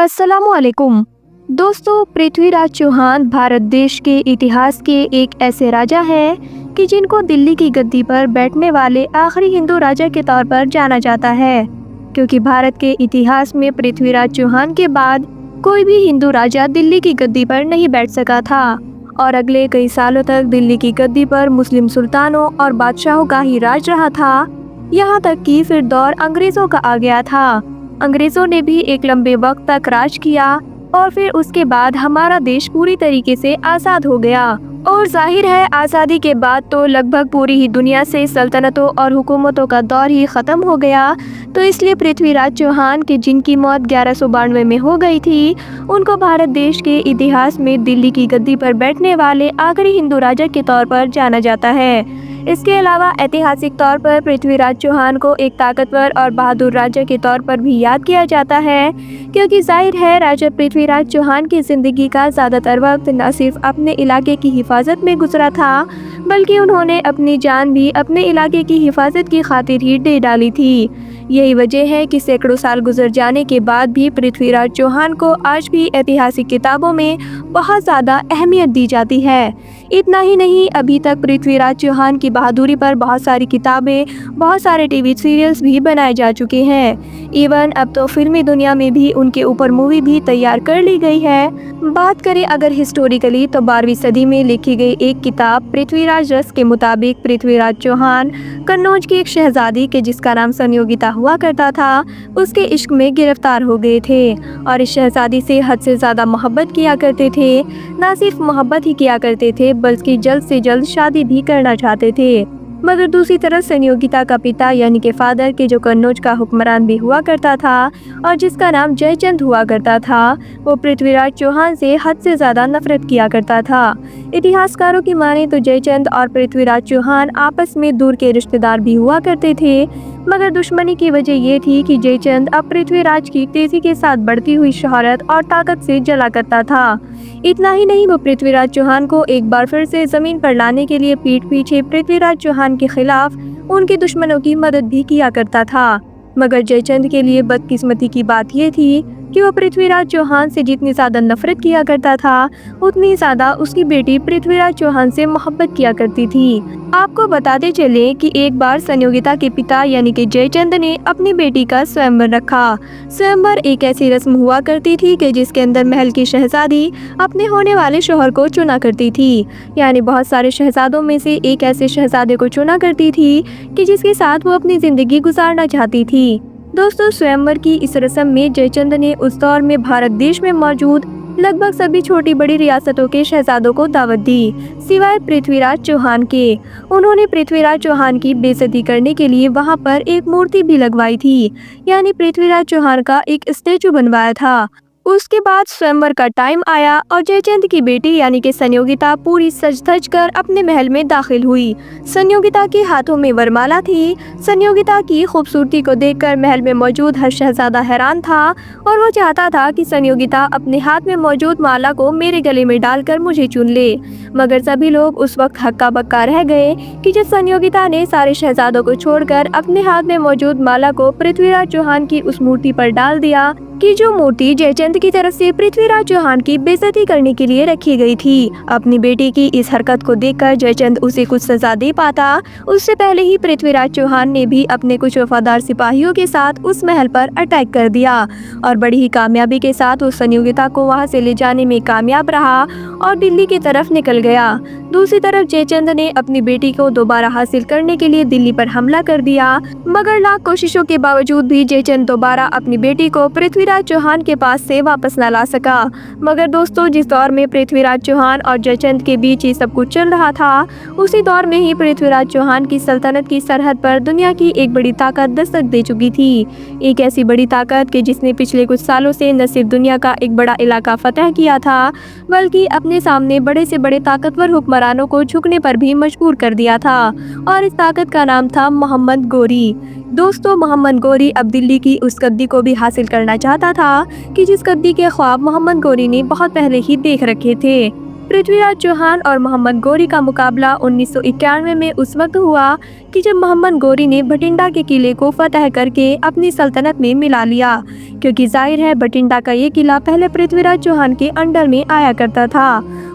अस्सलामुअलैकुम दोस्तों, पृथ्वीराज चौहान भारत देश के इतिहास के एक ऐसे राजा हैं कि जिनको दिल्ली की गद्दी पर बैठने वाले आखिरी हिंदू राजा के तौर पर जाना जाता है, क्योंकि भारत के इतिहास में पृथ्वीराज चौहान के बाद कोई भी हिंदू राजा दिल्ली की गद्दी पर नहीं बैठ सका था और अगले कई सालों तक दिल्ली की गद्दी पर मुस्लिम सुल्तानों और बादशाहों का ही राज रहा था। यहाँ तक कि फिर दौर अंग्रेजों का आ गया था। अंग्रेजों ने भी एक लंबे वक्त तक राज किया और फिर उसके बाद हमारा देश पूरी तरीके से आज़ाद हो गया। और जाहिर है, आज़ादी के बाद तो लगभग पूरी ही दुनिया से सल्तनतों और हुकूमतों का दौर ही ख़त्म हो गया। तो इसलिए पृथ्वीराज चौहान की जिनकी मौत 1192 में हो गई थी, उनको भारत देश के इतिहास में दिल्ली की गद्दी पर बैठने वाले आखिरी हिंदू राजा के तौर पर जाना जाता है। इसके अलावा ऐतिहासिक तौर पर पृथ्वीराज चौहान को एक ताकतवर और बहादुर राजा के तौर पर भी याद किया जाता है, क्योंकि जाहिर है राजा पृथ्वीराज चौहान की ज़िंदगी का ज़्यादातर वक्त न सिर्फ अपने इलाके की हिफाजत में गुजरा था, बल्कि उन्होंने अपनी जान भी अपने इलाके की हिफाजत की खातिर ही दे डाली थी। यही वजह है कि सैकड़ों साल गुजर जाने के बाद भी पृथ्वीराज चौहान को आज भी ऐतिहासिक किताबों में बहुत ज़्यादा अहमियत दी जाती है। इतना ही नहीं, अभी तक पृथ्वीराज चौहान की बहादुरी पर बहुत सारी किताबें, बहुत सारे टीवी सीरियल्स भी बनाए जा चुके हैं। इवन अब तो फिल्मी दुनिया में भी उनके ऊपर मूवी भी तैयार कर ली गई है। बात करें अगर हिस्टोरिकली, तो 12वीं सदी में लिखी गई एक किताब पृथ्वीराज रस के मुताबिक पृथ्वीराज चौहान कन्नौज की एक शहजादी के जिसका नाम संयोगिता हुआ करता था, उसके इश्क में गिरफ्तार हो गए थे और इस शहजादी से हद से ज़्यादा मोहब्बत किया करते थे। ना सिर्फ मोहब्बत ही किया करते थे, बल्कि जल्द से जल्द शादी भी करना चाहते थे। मगर दूसरी तरफ संयोगिता का पिता यानी कि फादर के जो कन्नौज का हुक्मरान भी हुआ करता था और जिसका नाम जयचंद हुआ करता था, वो पृथ्वीराज चौहान से हद से ज़्यादा नफरत किया करता था। इतिहासकारों की माने तो जयचंद और पृथ्वीराज चौहान आपस में दूर के रिश्तेदार भी हुआ करते थे, मगर दुश्मनी की वजह ये थी कि जयचंद अब पृथ्वीराज की तेजी के साथ बढ़ती हुई शोहरत और ताकत से जला करता था। इतना ही नहीं, वो पृथ्वीराज चौहान को एक बार फिर से जमीन पर लाने के लिए पीठ पीछे पृथ्वीराज चौहान के खिलाफ उनके दुश्मनों की मदद भी किया करता था। मगर जयचंद के लिए बदकिस्मती की बात यह थी कि वो पृथ्वीराज चौहान से जितनी ज़्यादा नफरत किया करता था, उतनी ज़्यादा उसकी बेटी पृथ्वीराज चौहान से मोहब्बत किया करती थी। आपको बताते चले कि एक बार संयोगिता के पिता यानी कि जयचंद ने अपनी बेटी का स्वयंवर रखा। स्वयंवर एक ऐसी रस्म हुआ करती थी कि जिसके अंदर महल की शहजादी अपने होने वाले शौहर को चुना करती थी, यानी बहुत सारे शहजादों में से एक ऐसे शहजादे को चुना करती थी कि जिसके साथ वो अपनी ज़िंदगी गुजारना चाहती थी। दोस्तों, स्वयंवर की इस रस्म में जयचंद ने उस दौर में भारत देश में मौजूद लगभग सभी छोटी बड़ी रियासतों के शहजादों को दावत दी, सिवाय पृथ्वीराज चौहान के। उन्होंने पृथ्वीराज चौहान की बेइज्जती करने के लिए वहां पर एक मूर्ति भी लगवाई थी, यानी पृथ्वीराज चौहान का एक स्टैचू बनवाया था। उसके बाद स्वयंवर का टाइम आया और जयचंद की बेटी यानी कि संयोगिता पूरी सज धज कर अपने महल में दाखिल हुई। संयोगिता के हाथों में वरमाला थी। संयोगिता की खूबसूरती को देखकर महल में मौजूद हर शहजादा हैरान था और वो चाहता था कि संयोगिता अपने हाथ में मौजूद माला को मेरे गले में डालकर मुझे चुन ले। मगर सभी लोग उस वक्त हक्का बक्का रह गए कि जब संयोगिता ने सारे शहजादों को छोड़कर अपने हाथ में मौजूद माला को पृथ्वीराज चौहान की उस मूर्ति पर डाल दिया कि जो मूर्ति जयचंद की तरफ से पृथ्वीराज चौहान की बेइज्जती करने के लिए रखी गई थी। अपनी बेटी की इस हरकत को देखकर जयचंद उसे कुछ सजा दे पाता, उससे पहले ही पृथ्वीराज चौहान ने भी अपने कुछ वफादार सिपाहियों के साथ उस महल पर अटैक कर दिया और बड़ी ही कामयाबी के साथ उस संयोगिता को वहां से ले जाने में कामयाब रहा और दिल्ली की तरफ निकल गया। दूसरी तरफ जयचंद ने अपनी बेटी को दोबारा हासिल करने के लिए दिल्ली पर हमला कर दिया, मगर लाख कोशिशों के बावजूद भी जयचंद दोबारा अपनी बेटी को पृथ्वीराज चौहान के पास से वापस न ला सका। मगर दोस्तों, जिस दौर में पृथ्वीराज चौहान और जयचंद के बीच ये सब कुछ चल रहा था, उसी दौर में ही पृथ्वीराज चौहान की सल्तनत की सरहद पर दुनिया की एक बड़ी ताकत दस्तक दे चुकी थी। एक ऐसी बड़ी ताकत कि जिसने पिछले कुछ सालों से न सिर्फ दुनिया का एक बड़ा इलाका फतह किया था, बल्कि अपने सामने बड़े से बड़े ताकतवर हुक्मरानों को झुकने पर भी मजबूर कर दिया था। और इस ताकत का नाम था मोहम्मद गोरी। दोस्तों, मोहम्मद गोरी अब दिल्ली की उस गद्दी को भी हासिल करना चाहता था कि जिस गद्दी के ख्वाब मोहम्मद गोरी ने बहुत पहले ही देख रखे थे। पृथ्वीराज चौहान और मोहम्मद गौरी का मुकाबला 1991 में उस वक्त हुआ कि जब मोहम्मद गौरी ने भटिंडा के किले को फतह करके अपनी सल्तनत में मिला लिया, क्योंकि जाहिर है भटिंडा का ये किला पहले पृथ्वीराज चौहान के अंडर में आया करता था।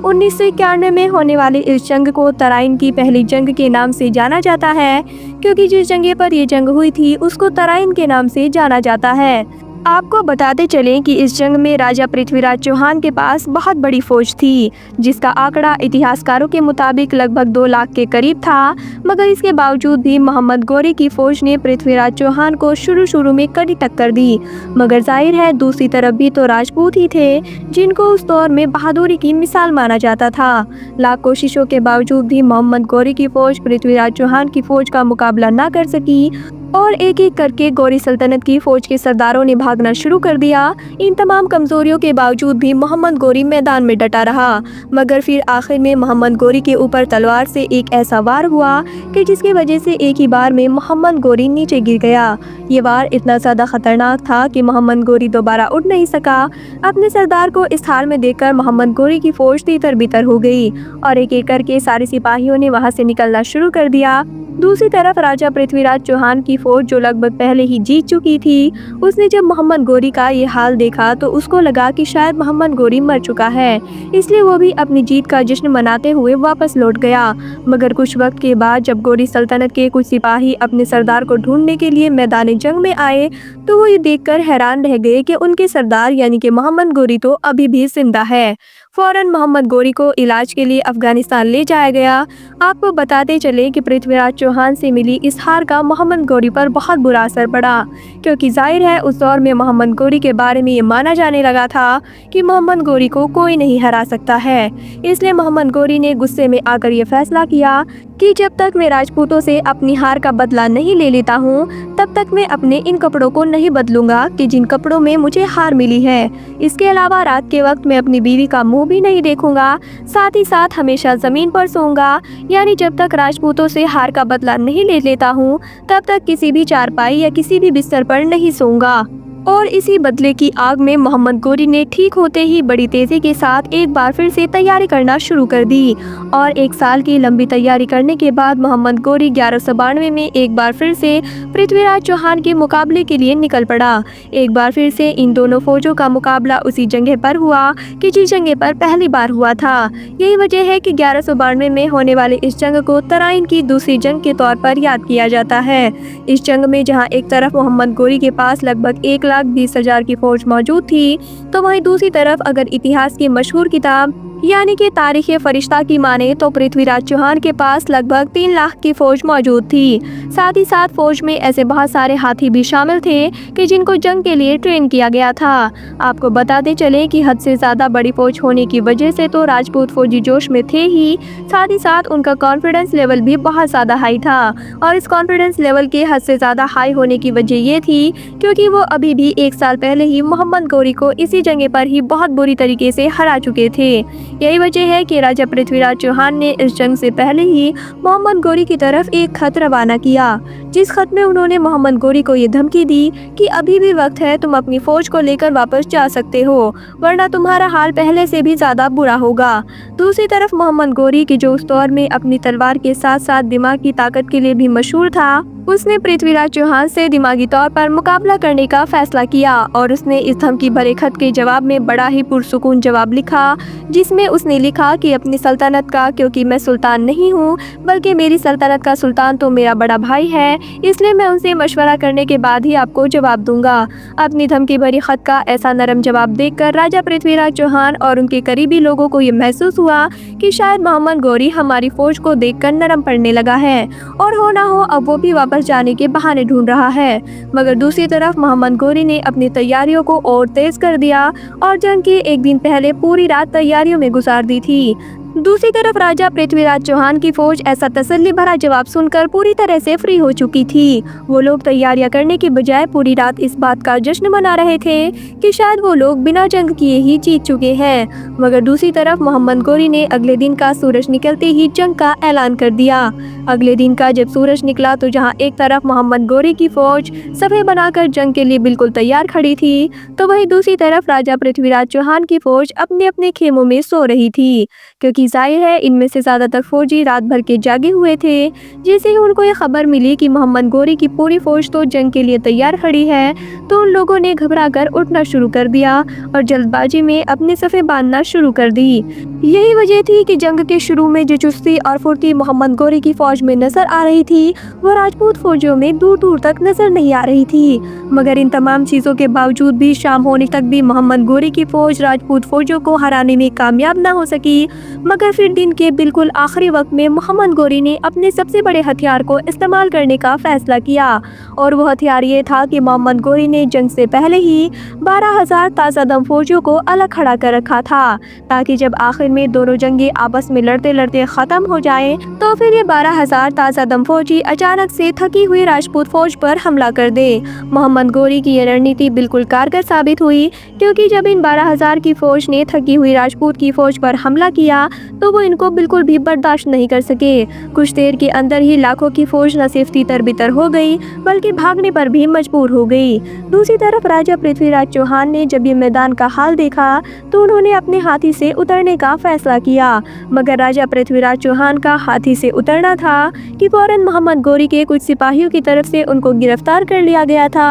1991 में होने वाली इस जंग को तराइन की पहली जंग के नाम से जाना जाता है, क्योंकि जिस जगह पर यह जंग हुई थी उसको तराइन के नाम से जाना जाता है। आपको बताते चलें कि इस जंग में राजा पृथ्वीराज चौहान के पास बहुत बड़ी फौज थी, जिसका आंकड़ा इतिहासकारों के मुताबिक लगभग 2 लाख के करीब था। मगर इसके बावजूद भी मोहम्मद गौरी की फौज ने पृथ्वीराज चौहान को शुरू में कड़ी टक्कर दी। मगर जाहिर है दूसरी तरफ भी तो राजपूत ही थे, जिनको उस दौर में बहादुरी की मिसाल माना जाता था। लाख कोशिशों के बावजूद भी मोहम्मद गौरी की फौज पृथ्वीराज चौहान की फौज का मुकाबला न कर सकी और एक एक करके गौरी सल्तनत की फौज के सरदारों ने भागना शुरू कर दिया। इन तमाम कमजोरियों के बावजूद भी मोहम्मद गौरी मैदान में डटा रहा, मगर फिर आखिर में मोहम्मद गौरी के ऊपर तलवार से एक ऐसा वार हुआ कि जिसकी वजह से एक ही बार में मोहम्मद गौरी नीचे गिर गया। ये वार इतना ज़्यादा खतरनाक था कि मोहम्मद गौरी दोबारा उठ नहीं सका। अपने सरदार को इस हाल में देखकर मोहम्मद गौरी की फौज तितर बितर हो गई और एक एक करके सारे सिपाहियों ने वहाँ से निकलना शुरू कर दिया। दूसरी तरफ राजा पृथ्वीराज चौहान की फौज जो लगभग पहले ही जीत चुकी थी, उसने जब मोहम्मद गौरी का ये हाल देखा तो उसको लगा कि शायद मोहम्मद गौरी मर चुका है, इसलिए वो भी अपनी जीत का जश्न मनाते हुए वापस लौट गया। मगर कुछ वक्त के बाद जब गौरी सल्तनत के कुछ सिपाही अपने सरदार को ढूंढने के लिए मैदान जंग में आए तो वो ये देखकर हैरान रह गए कि उनके सरदार यानी कि मोहम्मद गौरी तो अभी भी जिंदा है। फौरन मोहम्मद गौरी को इलाज के लिए अफगानिस्तान ले जाया गया। आपको बताते चले कि पृथ्वीराज चौहान से मिली इस हार का मोहम्मद गौरी पर बहुत बुरा असर पड़ा, क्योंकि जाहिर है उस दौर में मोहम्मद गौरी के बारे में ये माना जाने लगा था कि मोहम्मद गौरी को कोई नहीं हरा सकता है। इसलिए मोहम्मद गौरी ने गुस्से में आकर ये फैसला किया कि जब तक मैं राजपूतों से अपनी हार का बदला नहीं ले लेता हूँ, तब तक मैं अपने इन कपड़ों को नहीं बदलूंगा कि जिन कपड़ों में मुझे हार मिली है। इसके अलावा रात के वक्त मैं अपनी बीवी का मुंह भी नहीं देखूंगा, साथ ही साथ हमेशा जमीन पर सोऊंगा, यानी जब तक राजपूतों से हार का बदला नहीं ले लेता हूँ तब तक किसी भी चारपाई या किसी भी बिस्तर पर नहीं सोऊंगा। और इसी बदले की आग में मोहम्मद गौरी ने ठीक होते ही बड़ी तेजी के साथ एक बार फिर से तैयारी करना शुरू कर दी और 1 साल की लंबी तैयारी करने के बाद मोहम्मद गौरी 1192 में एक बार फिर से पृथ्वीराज चौहान के मुकाबले के लिए निकल पड़ा। एक बार फिर से इन दोनों फौजों का मुकाबला उसी जगह पर हुआ कि जिस जगह पर पहली बार हुआ था। यही वजह है कि 1192 में होने वाले इस जंग को तराइन की दूसरी जंग के तौर पर याद किया जाता है। इस जंग में जहाँ एक तरफ मोहम्मद गौरी के पास लगभग 1,20,000 की फौज मौजूद थी, तो वहीं दूसरी तरफ अगर इतिहास की मशहूर किताब यानी कि तारीख़ फरिश्ता की माने तो पृथ्वीराज चौहान के पास लगभग 3 लाख की फौज मौजूद थी। साथ ही साथ फौज में ऐसे बहुत सारे हाथी भी शामिल थे कि जिनको जंग के लिए ट्रेन किया गया था। आपको बताते चले कि हद से ज़्यादा बड़ी फौज होने की वजह से तो राजपूत फौजी जोश में थे ही, साथ ही साथ उनका कॉन्फिडेंस लेवल भी बहुत ज़्यादा हाई था। और इस कॉन्फिडेंस लेवल के हद से ज़्यादा हाई होने की वजह ये थी क्योंकि वो अभी भी 1 साल पहले ही मोहम्मद गौरी को इसी जगह पर ही बहुत बुरी तरीके से हरा चुके थे। यही वजह है कि राजा पृथ्वीराज चौहान ने इस जंग से पहले ही मोहम्मद गौरी की तरफ एक खत रवाना किया, जिस खत में उन्होंने मोहम्मद गौरी को ये धमकी दी कि अभी भी वक्त है, तुम अपनी फौज को लेकर वापस जा सकते हो, वरना तुम्हारा हाल पहले से भी ज्यादा बुरा होगा। दूसरी तरफ मोहम्मद गौरी की जो उस दौर में अपनी तलवार के साथ साथ दिमाग की ताकत के लिए भी मशहूर था, उसने पृथ्वीराज चौहान से दिमागी तौर पर मुकाबला करने का फैसला किया और उसने इस धमकी भरे खत के जवाब में बड़ा ही पुरसुकून जवाब लिखा, जिसमें उसने लिखा कि अपनी सल्तनत का, क्योंकि मैं सुल्तान नहीं हूँ बल्कि मेरी सल्तनत का सुल्तान तो मेरा बड़ा भाई है, इसलिए मैं उनसे मशवरा करने के बाद ही आपको जवाब दूंगा। अपनी धमकी भरी खत का ऐसा नरम जवाब देखकर राजा पृथ्वीराज चौहान और उनके करीबी लोगों को ये महसूस हुआ कि शायद मोहम्मद गौरी हमारी फौज को देखकर नरम पड़ने लगा है और हो ना हो अब वो भी वापस जाने के बहाने ढूंढ रहा है। मगर दूसरी तरफ मोहम्मद गौरी ने अपनी तैयारियों को और तेज कर दिया और जंग के एक दिन पहले पूरी रात तैयारियों में गुजार दी थी। दूसरी तरफ राजा पृथ्वीराज चौहान की फौज ऐसा तसल्ली भरा जवाब सुनकर पूरी तरह से फ्री हो चुकी थी। वो लोग तैयारियां करने की बजाय पूरी रात इस बात का जश्न मना रहे थे कि शायद वो लोग बिना जंग किए ही जीत चुके हैं। मगर दूसरी तरफ मोहम्मद गोरी ने अगले दिन का सूरज निकलते ही जंग का ऐलान कर दिया। अगले दिन का जब सूरज निकला तो जहां एक तरफ मोहम्मद गोरी की फौज सफ़े बनाकर जंग के लिए बिल्कुल तैयार खड़ी थी, तो वहीं दूसरी तरफ राजा पृथ्वीराज चौहान की फौज अपने अपने खेमों में सो रही थी, क्योंकि जाहिर है इनमें से ज़्यादातर फौजी रात भर के जागे हुए थे। जैसे ही उनको ये खबर मिली कि मोहम्मद गोरी की पूरी फौज तो जंग के लिए तैयार खड़ी है, तो उन लोगों ने घबराकर उठना शुरू कर दिया और जल्दबाजी में अपने सफ़े बांधना शुरू कर दी। यही वजह थी कि जंग के शुरू में जो चुस्ती और फुर्ती मोहम्मद गोरी की फौज में नजर आ रही थी, वो राजपूत फौजियों में दूर दूर तक नजर नहीं आ रही थी। मगर इन तमाम चीज़ों के बावजूद भी शाम होने तक भी मोहम्मद गोरी की फौज राजपूत फौजियों को हराने में कामयाब न हो सकी। मगर फिर दिन के बिल्कुल आखिरी वक्त में मोहम्मद गोरी ने अपने सबसे बड़े हथियार को इस्तेमाल करने का फैसला किया, और वो हथियार ये था कि मोहम्मद गोरी ने जंग से पहले ही 12,000 ताज़ा दम फौजियों को अलग खड़ा कर रखा था, ताकि जब आखिर में दोनों जंगे आपस में लड़ते लड़ते खत्म हो जाएं, तो फिर ये 12,000 ताज़ा दम फौजी अचानक से थकी हुई राजपूत फौज पर हमला कर दे। मोहम्मद गोरी की ये रणनीति बिल्कुल कारगर साबित हुई, क्योंकि जब इन 12,000 की फौज ने थकी हुई राजपूत की फौज पर हमला किया, तो वो इनको बिल्कुल भी बर्दाश्त नहीं कर सके। कुछ देर के अंदर ही लाखों की फौज न सिर्फ तितर बितर हो गई, बल्कि भागने पर भी मजबूर हो गई। दूसरी तरफ राजा पृथ्वीराज चौहान ने जब ये मैदान का हाल देखा, तो उन्होंने अपने हाथी से उतरने का फैसला किया। मगर राजा पृथ्वीराज चौहान का हाथी से उतरना था कि फौरन मोहम्मद गोरी के कुछ सिपाहियों की तरफ से उनको गिरफ्तार कर लिया गया था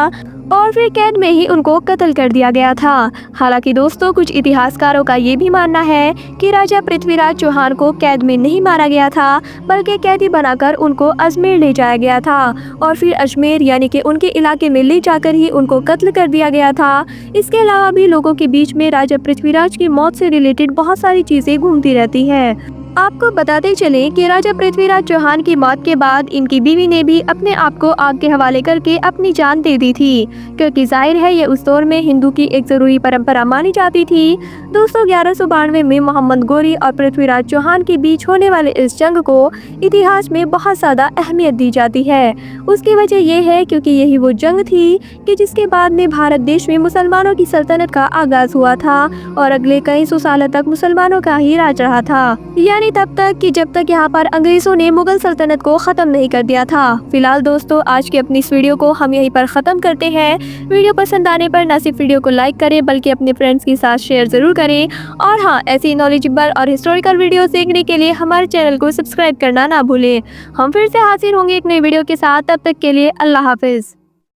और फिर कैद में ही उनको कत्ल कर दिया गया था। हालांकि दोस्तों, कुछ इतिहासकारों का ये भी मानना है कि राजा पृथ्वीराज चौहान को कैद में नहीं मारा गया था, बल्कि कैदी बनाकर उनको अजमेर ले जाया गया था और फिर अजमेर यानी कि उनके इलाके में ले जाकर ही उनको कत्ल कर दिया गया था। इसके अलावा भी लोगों के बीच में राजा पृथ्वीराज की मौत से रिलेटेड बहुत सारी चीज़ें घूमती रहती हैं। आपको बताते चलें कि राजा पृथ्वीराज चौहान की मौत के बाद इनकी बीवी ने भी अपने आप को आग के हवाले करके अपनी जान दे दी थी, क्योंकि जाहिर है ये उस दौर में हिंदू की एक ज़रूरी परंपरा मानी जाती थी। दोस्तों, 1192 में मोहम्मद गोरी और पृथ्वीराज चौहान के बीच होने वाले इस जंग को इतिहास में बहुत ज़्यादा अहमियत दी जाती है। उसकी वजह यह है क्योंकि यही वो जंग थी कि जिसके बाद में भारत देश में मुसलमानों की सल्तनत का आगाज़ हुआ था और अगले कई सौ सालों तक मुसलमानों का ही राज रहा था, यानी तब तक कि जब तक यहाँ पर अंग्रेजों ने मुगल सल्तनत को ख़त्म नहीं कर दिया था। फिलहाल दोस्तों, आज की अपनी इस वीडियो को हम यहीं पर ख़त्म करते हैं। वीडियो पसंद आने पर न सिर्फ वीडियो को लाइक करें, बल्कि अपने फ्रेंड्स के साथ शेयर ज़रूर करें। और हाँ, ऐसी नॉलेजेबल और हिस्टोरिकल वीडियो देखने के लिए हमारे चैनल को सब्सक्राइब करना ना भूलें। हम फिर से हाजिर होंगे एक नई वीडियो के साथ। तब तक के लिए अल्लाह हाफिज़।